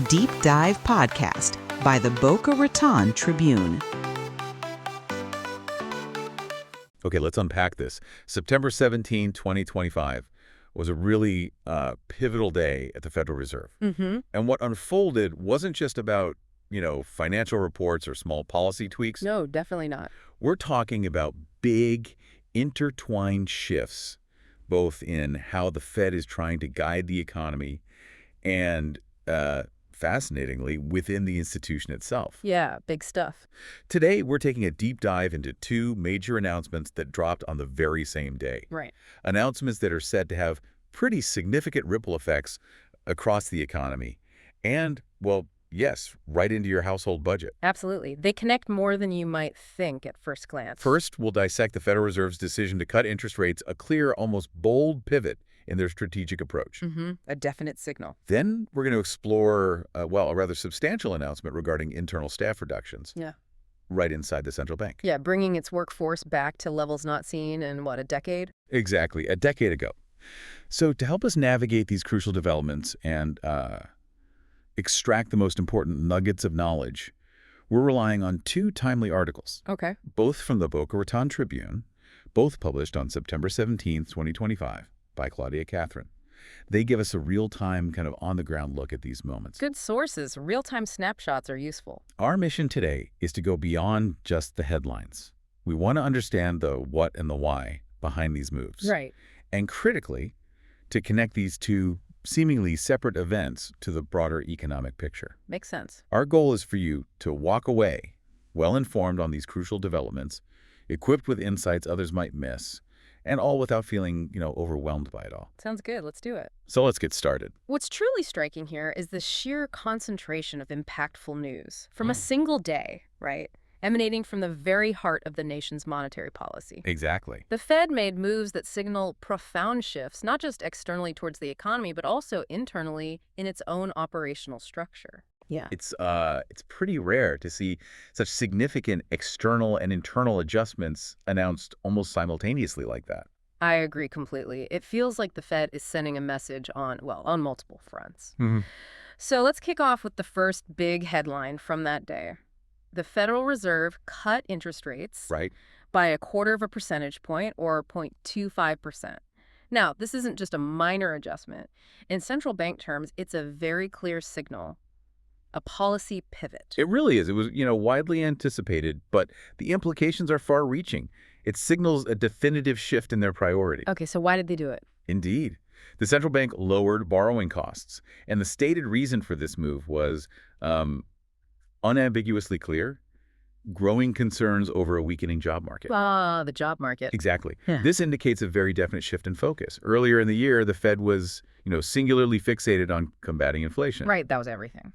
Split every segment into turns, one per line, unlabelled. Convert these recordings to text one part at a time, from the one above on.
Deep Dive Podcast by the Boca Raton Tribune.
Okay, let's unpack this. September 17, 2025 was a really pivotal day at the Federal Reserve. And what unfolded wasn't just about, financial reports or small policy tweaks.
No, definitely not.
We're talking about big, intertwined shifts, both in how the Fed is trying to guide the economy and, fascinatingly, within the institution itself.
Yeah, big stuff.
Today, we're taking a deep dive into two major announcements that dropped on the very same day.
Right.
Announcements that are said to have pretty significant ripple effects across the economy. And, well, yes, right into your household budget.
Absolutely. They connect more than you might think at first glance.
First, we'll dissect the Federal Reserve's decision to cut interest rates, a clear, almost bold pivot in their strategic approach.
A definite signal.
Then we're going to explore, a rather substantial announcement regarding internal staff reductions.
Yeah.
Right inside the central bank.
Yeah, bringing its workforce back to levels not seen in, a decade?
Exactly, a decade ago. So to help us navigate these crucial developments and extract the most important nuggets of knowledge, we're relying on two timely articles.
Okay.
Both from the Boca Raton Tribune, both published on September 17, 2025, by Claudia Catherine. They give us a real-time, kind of on-the-ground look at these moments.
Good sources. Real-time snapshots are useful.
Our mission today is to go beyond just the headlines. We want to understand the what and the why behind these moves.
Right.
And critically, to connect these two seemingly separate events to the broader economic picture.
Makes sense.
Our goal is for you to walk away well-informed on these crucial developments, equipped with insights others might miss, and all without feeling, overwhelmed by it all.
Sounds good. Let's do it.
So let's get started.
What's truly striking here is the sheer concentration of impactful news from a single day, right? Emanating from the very heart of the nation's monetary policy.
Exactly.
The Fed made moves that signal profound shifts, not just externally towards the economy, but also internally in its own operational structure. Yeah.
It's pretty rare to see such significant external and internal adjustments announced almost simultaneously like that.
I agree completely. It feels like the Fed is sending a message on multiple fronts. So let's kick off with the first big headline from that day. The Federal Reserve cut interest rates by 1/4 percentage point, or 0.25%. Now, this isn't just a minor adjustment. In central bank terms, it's a very clear signal. A policy pivot.
It really is. It was, widely anticipated, but the implications are far-reaching. It signals a definitive shift in their priority.
Okay, so why did they do it?
Indeed. The central bank lowered borrowing costs, and the stated reason for this move was unambiguously clear: growing concerns over a weakening job market.
The job market.
Exactly.
Yeah.
This indicates a very definite shift in focus. Earlier in the year, the Fed was, singularly fixated on combating inflation.
Right, that was everything.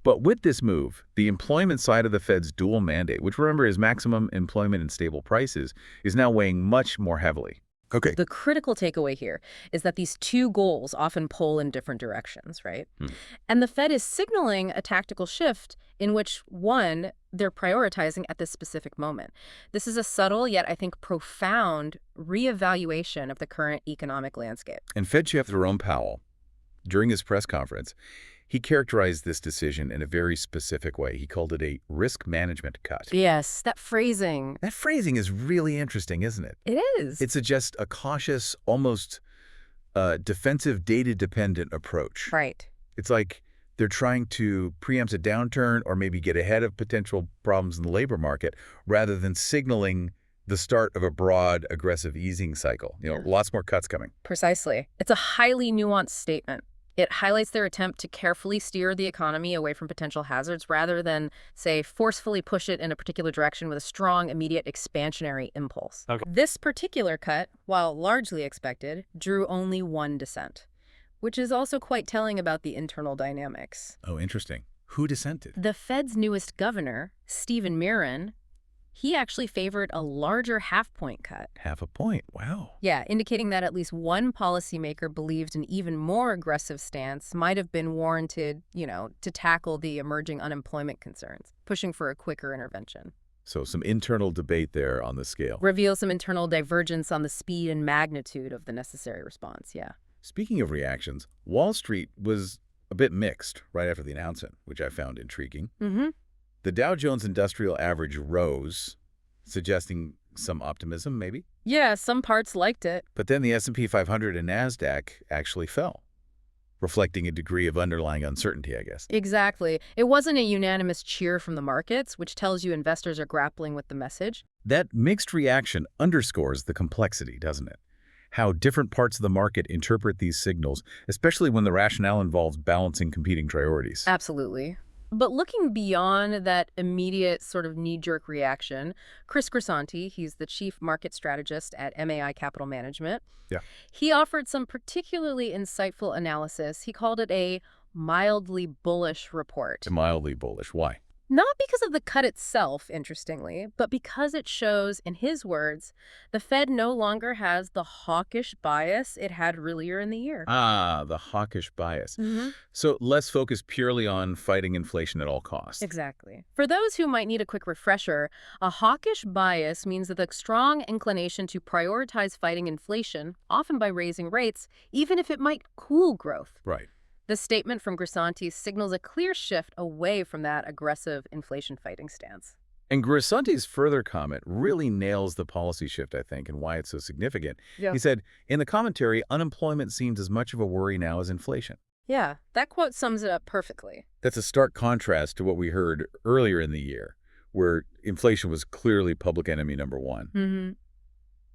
But with this move, the employment side of the Fed's dual mandate, which remember is maximum employment and stable prices, is now weighing much more heavily. Okay.
The critical takeaway here is that these two goals often pull in different directions, right? And the Fed is signaling a tactical shift in which, one, they're prioritizing at this specific moment. This is a subtle, yet I think profound, reevaluation of the current economic landscape.
And Fed Chair Jerome Powell, during his press conference, he characterized this decision in a very specific way. He called it a risk management cut.
Yes, that phrasing.
That phrasing is really interesting, isn't it?
It is.
It suggests a cautious, almost defensive, data-dependent approach.
Right.
It's like they're trying to preempt a downturn or maybe get ahead of potential problems in the labor market rather than signaling the start of a broad, aggressive easing cycle. Lots more cuts coming.
Precisely. It's a highly nuanced statement. It highlights their attempt to carefully steer the economy away from potential hazards rather than, say, forcefully push it in a particular direction with a strong, immediate expansionary impulse. Okay. This particular cut, while largely expected, drew only one dissent, which is also quite telling about the internal dynamics.
Oh, interesting. Who dissented?
The Fed's newest governor, Stephen Miran, he actually favored a larger half-point cut.
Half a point. Wow.
Yeah, indicating that at least one policymaker believed an even more aggressive stance might have been warranted, to tackle the emerging unemployment concerns, pushing for a quicker intervention.
So some internal debate there on the scale.
Reveals some internal divergence on the speed and magnitude of the necessary response, yeah.
Speaking of reactions, Wall Street was a bit mixed right after the announcement, which I found intriguing.
Mm-hmm.
The Dow Jones Industrial Average rose, suggesting some optimism, maybe.
Yeah, some parts liked it.
But then the S&P 500 and NASDAQ actually fell, reflecting a degree of underlying uncertainty, I guess.
Exactly. It wasn't a unanimous cheer from the markets, which tells you investors are grappling with the message.
That mixed reaction underscores the complexity, doesn't it? How different parts of the market interpret these signals, especially when the rationale involves balancing competing priorities.
Absolutely. But looking beyond that immediate sort of knee-jerk reaction, Chris Grisanti, he's the chief market strategist at MAI Capital Management.
Yeah.
He offered some particularly insightful analysis. He called it a mildly bullish report.
Mildly bullish. Why?
Not because of the cut itself, interestingly, but because it shows, in his words, the Fed no longer has the hawkish bias it had earlier in the year.
Ah, the hawkish bias.
Mm-hmm.
So less focused purely on fighting inflation at all costs.
Exactly. For those who might need a quick refresher, a hawkish bias means that the strong inclination to prioritize fighting inflation, often by raising rates, even if it might cool growth.
Right.
The statement from Grisanti signals a clear shift away from that aggressive inflation-fighting stance.
And Grisanti's further comment really nails the policy shift, I think, and why it's so significant.
Yeah.
He said, in the commentary, unemployment seems as much of a worry now as inflation.
Yeah, that quote sums it up perfectly.
That's a stark contrast to what we heard earlier in the year, where inflation was clearly public enemy number one.
Mm-hmm.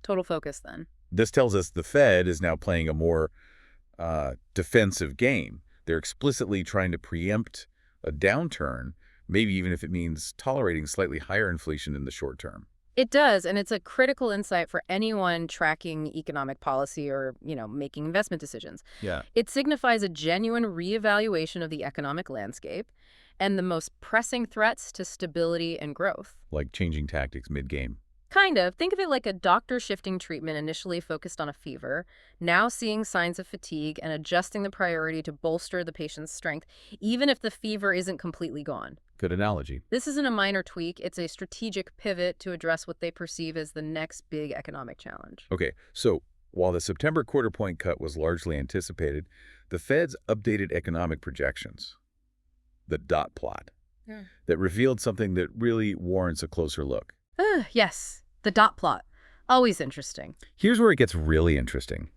Total focus, then.
This tells us the Fed is now playing a more defensive game. They're explicitly trying to preempt a downturn, maybe even if it means tolerating slightly higher inflation in the short term.
It does, and it's a critical insight for anyone tracking economic policy or, making investment decisions.
Yeah.
It signifies a genuine reevaluation of the economic landscape and the most pressing threats to stability and growth.
Like changing tactics mid-game.
Kind of. Think of it like a doctor shifting treatment initially focused on a fever, now seeing signs of fatigue and adjusting the priority to bolster the patient's strength, even if the fever isn't completely gone.
Good analogy.
This isn't a minor tweak. It's a strategic pivot to address what they perceive as the next big economic challenge.
Okay, so while the September quarter-point cut was largely anticipated, the Fed's updated economic projections, the dot plot, that revealed something that really warrants a closer look.
Yes, the dot plot. Always interesting.
Here's where it gets really interesting.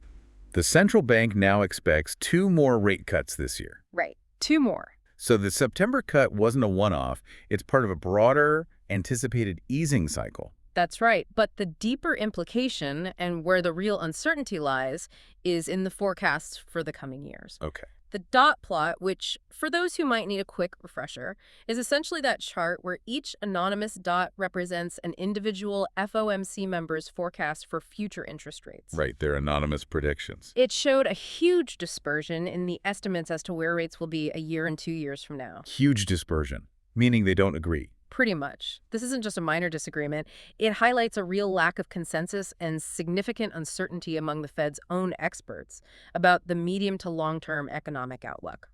The central bank now expects 2 more rate cuts this year.
Right. 2 more.
So the September cut wasn't a one-off. It's part of a broader, anticipated easing cycle.
That's right. But the deeper implication and where the real uncertainty lies is in the forecasts for the coming years.
Okay.
The dot plot, which, for those who might need a quick refresher, is essentially that chart where each anonymous dot represents an individual FOMC member's forecast for future interest rates.
Right, they're anonymous predictions.
It showed a huge dispersion in the estimates as to where rates will be a year and 2 years from now.
Huge dispersion, meaning they don't agree.
Pretty much. This isn't just a minor disagreement. It highlights a real lack of consensus and significant uncertainty among the Fed's own experts about the medium to long-term economic outlook.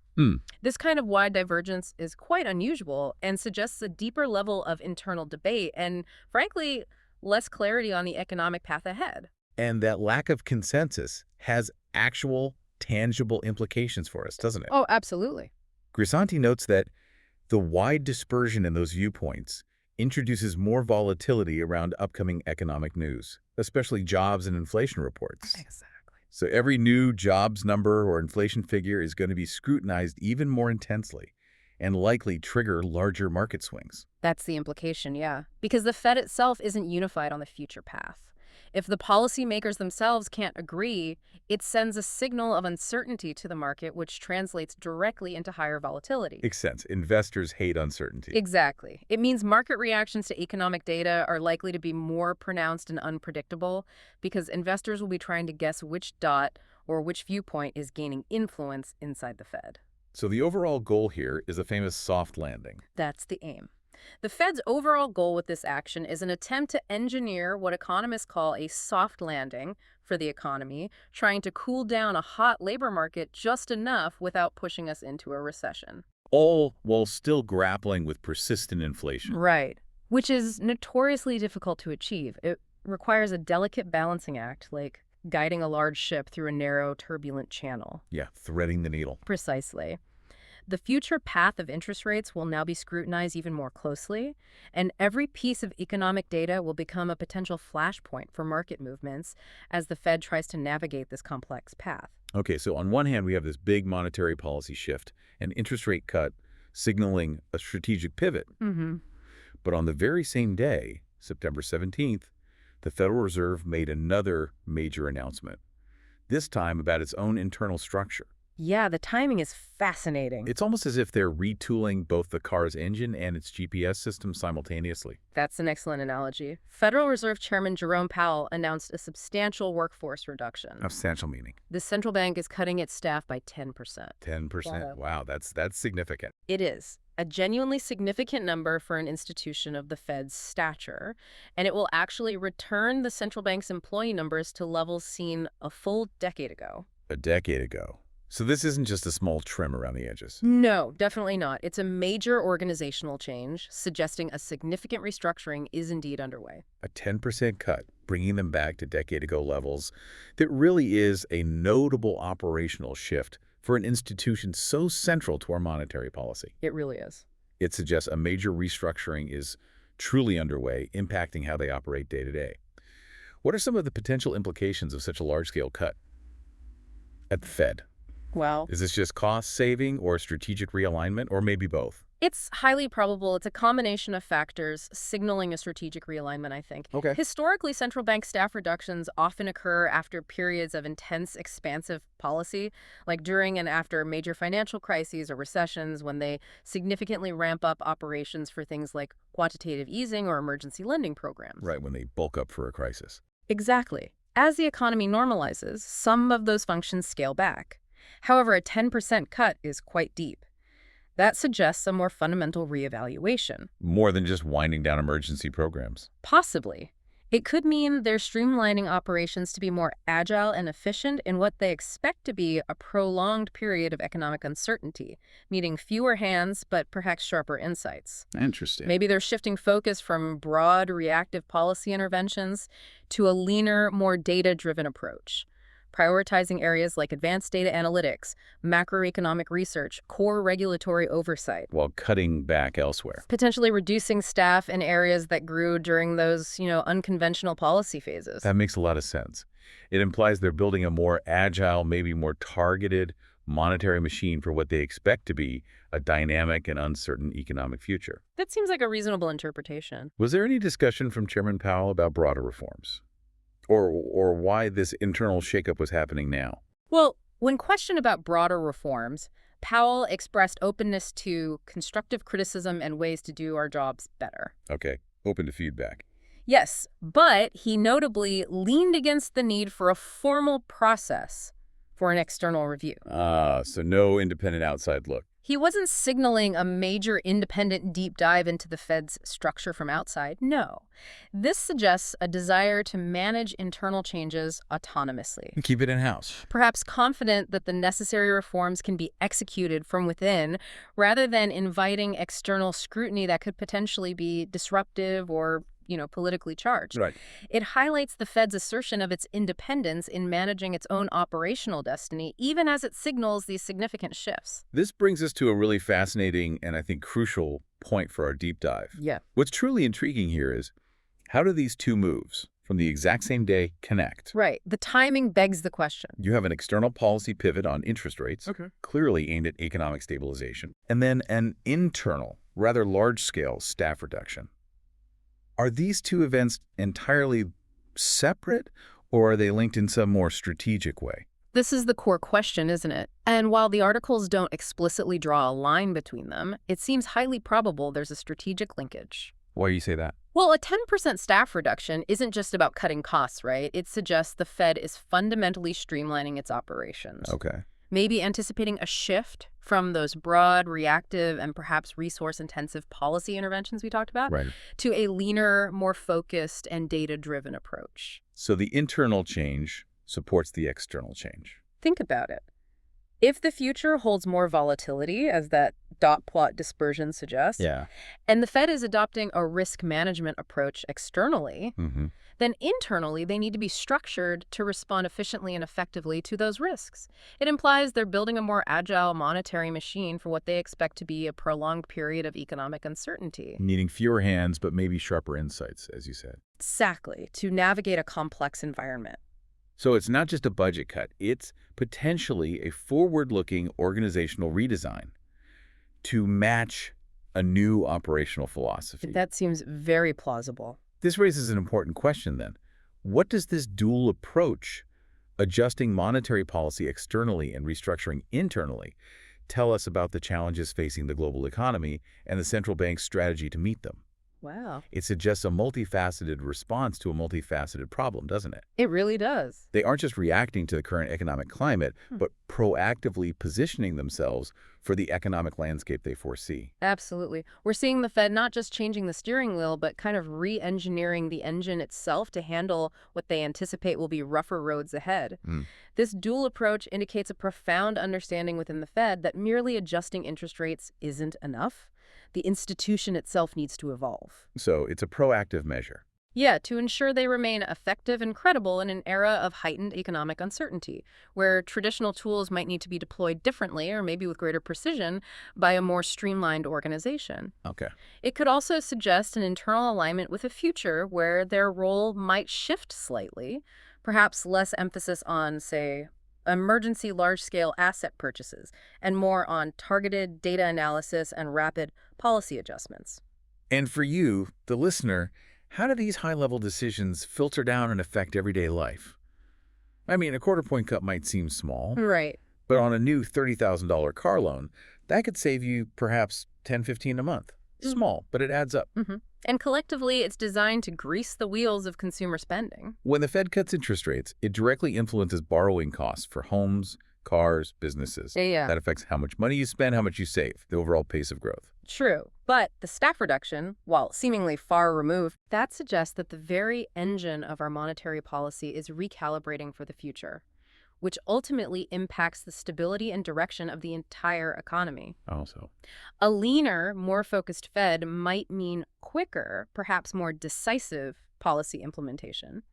This kind of wide divergence is quite unusual and suggests a deeper level of internal debate and, frankly, less clarity on the economic path ahead.
And that lack of consensus has actual, tangible implications for us, doesn't it?
Oh, absolutely.
Grisanti notes that the wide dispersion in those viewpoints introduces more volatility around upcoming economic news, especially jobs and inflation reports.
Exactly.
So every new jobs number or inflation figure is going to be scrutinized even more intensely and likely trigger larger market swings.
That's the implication, yeah. Because the Fed itself isn't unified on the future path. If the policymakers themselves can't agree, it sends a signal of uncertainty to the market, which translates directly into higher volatility.
Makes sense. Investors hate uncertainty.
Exactly. It means market reactions to economic data are likely to be more pronounced and unpredictable because investors will be trying to guess which dot or which viewpoint is gaining influence inside the Fed.
So the overall goal here is a famous soft landing.
That's the aim. The Fed's overall goal with this action is an attempt to engineer what economists call a soft landing for the economy, trying to cool down a hot labor market just enough without pushing us into a recession.
All while still grappling with persistent inflation.
Right, which is notoriously difficult to achieve. It requires a delicate balancing act, like guiding a large ship through a narrow, turbulent channel.
Yeah, threading the needle.
Precisely. The future path of interest rates will now be scrutinized even more closely, and every piece of economic data will become a potential flashpoint for market movements as the Fed tries to navigate this complex path.
Okay, so on one hand, we have this big monetary policy shift, an interest rate cut signaling a strategic pivot. But on the very same day, September 17th, the Federal Reserve made another major announcement, this time about its own internal structure.
Yeah, the timing is fascinating.
It's almost as if they're retooling both the car's engine and its GPS system simultaneously.
That's an excellent analogy. Federal Reserve Chairman Jerome Powell announced a substantial workforce reduction.
Substantial meaning.
The central bank is cutting its staff by 10%.
10%. Wow, that's significant.
It is a genuinely significant number for an institution of the Fed's stature, and it will actually return the central bank's employee numbers to levels seen a full decade ago.
A decade ago. So this isn't just a small trim around the edges.
No, definitely not. It's a major organizational change, suggesting a significant restructuring is indeed underway.
A 10% cut, bringing them back to decade-ago levels. That really is a notable operational shift for an institution so central to our monetary policy.
It really is.
It suggests a major restructuring is truly underway, impacting how they operate day to day. What are some of the potential implications of such a large-scale cut at the Fed?
Well,
Is this just cost saving or strategic realignment, or maybe both?
it's highly probable it's a combination of factors signaling a strategic realignment, I think.
Okay.
Historically, central bank staff reductions often occur after periods of intense, expansive policy, like during and after major financial crises or recessions when they significantly ramp up operations for things like quantitative easing or emergency lending programs.
Right, when they bulk up for a crisis.
Exactly. As the economy normalizes, some of those functions scale back. However, a 10% cut is quite deep. That suggests a more fundamental reevaluation.
More than just winding down emergency programs.
Possibly. It could mean they're streamlining operations to be more agile and efficient in what they expect to be a prolonged period of economic uncertainty, meaning fewer hands but perhaps sharper insights.
Interesting.
Maybe they're shifting focus from broad reactive policy interventions to a leaner, more data-driven approach, prioritizing areas like advanced data analytics, macroeconomic research, core regulatory oversight,
While cutting back elsewhere.
potentially reducing staff in areas that grew during those, unconventional policy phases.
That makes a lot of sense. It implies they're building a more agile, maybe more targeted monetary machine for what they expect to be a dynamic and uncertain economic future.
That seems like a reasonable interpretation.
Was there any discussion from Chairman Powell about broader reforms? Or why this internal shakeup was happening now?
Well, when questioned about broader reforms, Powell expressed openness to constructive criticism and ways to do our jobs better.
Okay, open to feedback.
Yes, but he notably leaned against the need for a formal process for an external review.
So no independent outside look.
He wasn't signaling a major independent deep dive into the Fed's structure from outside. No. This suggests a desire to manage internal changes autonomously.
Keep it in-house.
Perhaps confident that the necessary reforms can be executed from within, rather than inviting external scrutiny that could potentially be disruptive or politically charged.
Right.
It highlights the Fed's assertion of its independence in managing its own operational destiny, even as it signals these significant shifts.
This brings us to a really fascinating and I think crucial point for our deep dive.
Yeah.
What's truly intriguing here is, how do these two moves from the exact same day connect?
Right. The timing begs the question.
You have an external policy pivot on interest rates, clearly aimed at economic stabilization, and then an internal, rather large-scale staff reduction. Are these two events entirely separate, or are they linked in some more strategic way?
This is the core question, isn't it? And while the articles don't explicitly draw a line between them, it seems highly probable there's a strategic linkage.
Why do you say that?
Well, a 10% staff reduction isn't just about cutting costs, right? It suggests the Fed is fundamentally streamlining its operations.
Okay.
Maybe anticipating a shift from those broad, reactive, and perhaps resource-intensive policy interventions we talked about,
Right.
to a leaner, more focused, and data-driven approach.
So the internal change supports the external change.
Think about it. If the future holds more volatility, as that dot plot dispersion suggests,
Yeah.
and the Fed is adopting a risk management approach externally, then internally they need to be structured to respond efficiently and effectively to those risks. It implies they're building a more agile monetary machine for what they expect to be a prolonged period of economic uncertainty.
Needing fewer hands, but maybe sharper insights, as you said.
Exactly, to navigate a complex environment.
So it's not just a budget cut. It's potentially a forward-looking organizational redesign to match a new operational philosophy.
That seems very plausible.
This raises an important question then. What does this dual approach, adjusting monetary policy externally and restructuring internally, tell us about the challenges facing the global economy and the central bank's strategy to meet them?
Wow.
It suggests a multifaceted response to a multifaceted problem, doesn't it?
It really does.
They aren't just reacting to the current economic climate, but proactively positioning themselves for the economic landscape they foresee.
Absolutely. We're seeing the Fed not just changing the steering wheel, but kind of re-engineering the engine itself to handle what they anticipate will be rougher roads ahead. This dual approach indicates a profound understanding within the Fed that merely adjusting interest rates isn't enough. The institution itself needs to evolve.
So it's a proactive measure.
Yeah, to ensure they remain effective and credible in an era of heightened economic uncertainty, where traditional tools might need to be deployed differently or maybe with greater precision by a more streamlined organization.
Okay.
It could also suggest an internal alignment with a future where their role might shift slightly, perhaps less emphasis on, say, emergency large-scale asset purchases, and more on targeted data analysis and rapid policy adjustments.
And for you, the listener, how do these high-level decisions filter down and affect everyday life? I mean, a quarter-point cut might seem small,
Right.
but on a new $30,000 car loan, that could save you perhaps $10, $15 a month. Small, but it adds up.
And collectively, it's designed to grease the wheels of consumer spending.
When the Fed cuts interest rates, it directly influences borrowing costs for homes, cars, businesses.
Yeah.
That affects how much money you spend, how much you save, the overall pace of growth.
True. But the staff reduction, while seemingly far removed, that suggests that the very engine of our monetary policy is recalibrating for the future, which ultimately impacts the stability and direction of the entire economy.
Also.
A leaner, more focused Fed might mean quicker, perhaps more decisive policy implementation,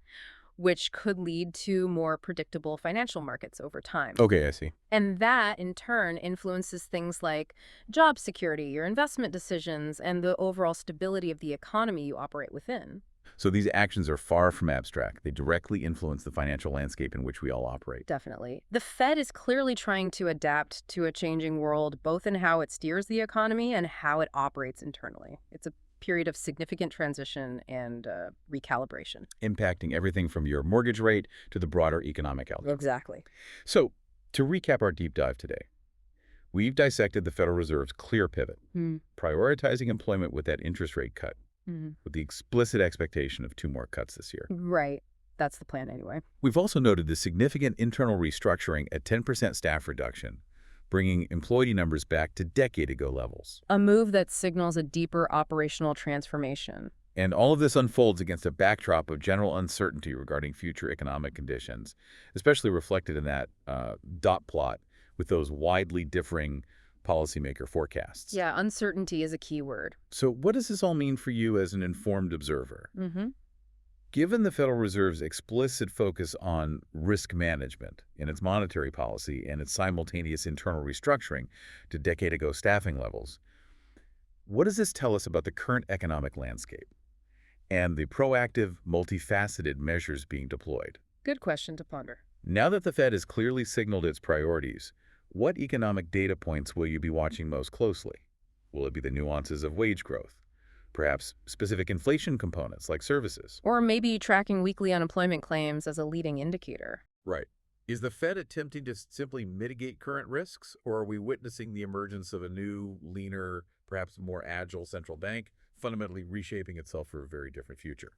which could lead to more predictable financial markets over time.
Okay, I see.
And that, in turn, influences things like job security, your investment decisions, and the overall stability of the economy you operate within.
So these actions are far from abstract. They directly influence the financial landscape in which we all operate.
Definitely. The Fed is clearly trying to adapt to a changing world, both in how it steers the economy and how it operates internally. It's a period of significant transition and recalibration.
Impacting everything from your mortgage rate to the broader economic outlook.
Exactly.
So, to recap our deep dive today, we've dissected the Federal Reserve's clear pivot, prioritizing employment with that interest rate cut, with the explicit expectation of 2 more cuts this year.
Right. That's the plan anyway.
We've also noted the significant internal restructuring at 10% staff reduction, bringing employee numbers back to decade-ago levels.
A move that signals a deeper operational transformation.
And all of this unfolds against a backdrop of general uncertainty regarding future economic conditions, especially reflected in that dot plot with those widely differing policymaker forecasts.
Yeah, uncertainty is a key word.
So what does this all mean for you as an informed observer? Given the Federal Reserve's explicit focus on risk management in its monetary policy and its simultaneous internal restructuring to decade-ago staffing levels, what does this tell us about the current economic landscape and the proactive, multifaceted measures being deployed?
Good question to ponder.
Now that the Fed has clearly signaled its priorities, what economic data points will you be watching most closely? Will it be the nuances of wage growth? Perhaps specific inflation components like services?
Or maybe tracking weekly unemployment claims as a leading indicator.
Right. Is the Fed attempting to simply mitigate current risks, or are we witnessing the emergence of a new, leaner, perhaps more agile central bank, fundamentally reshaping itself for a very different future?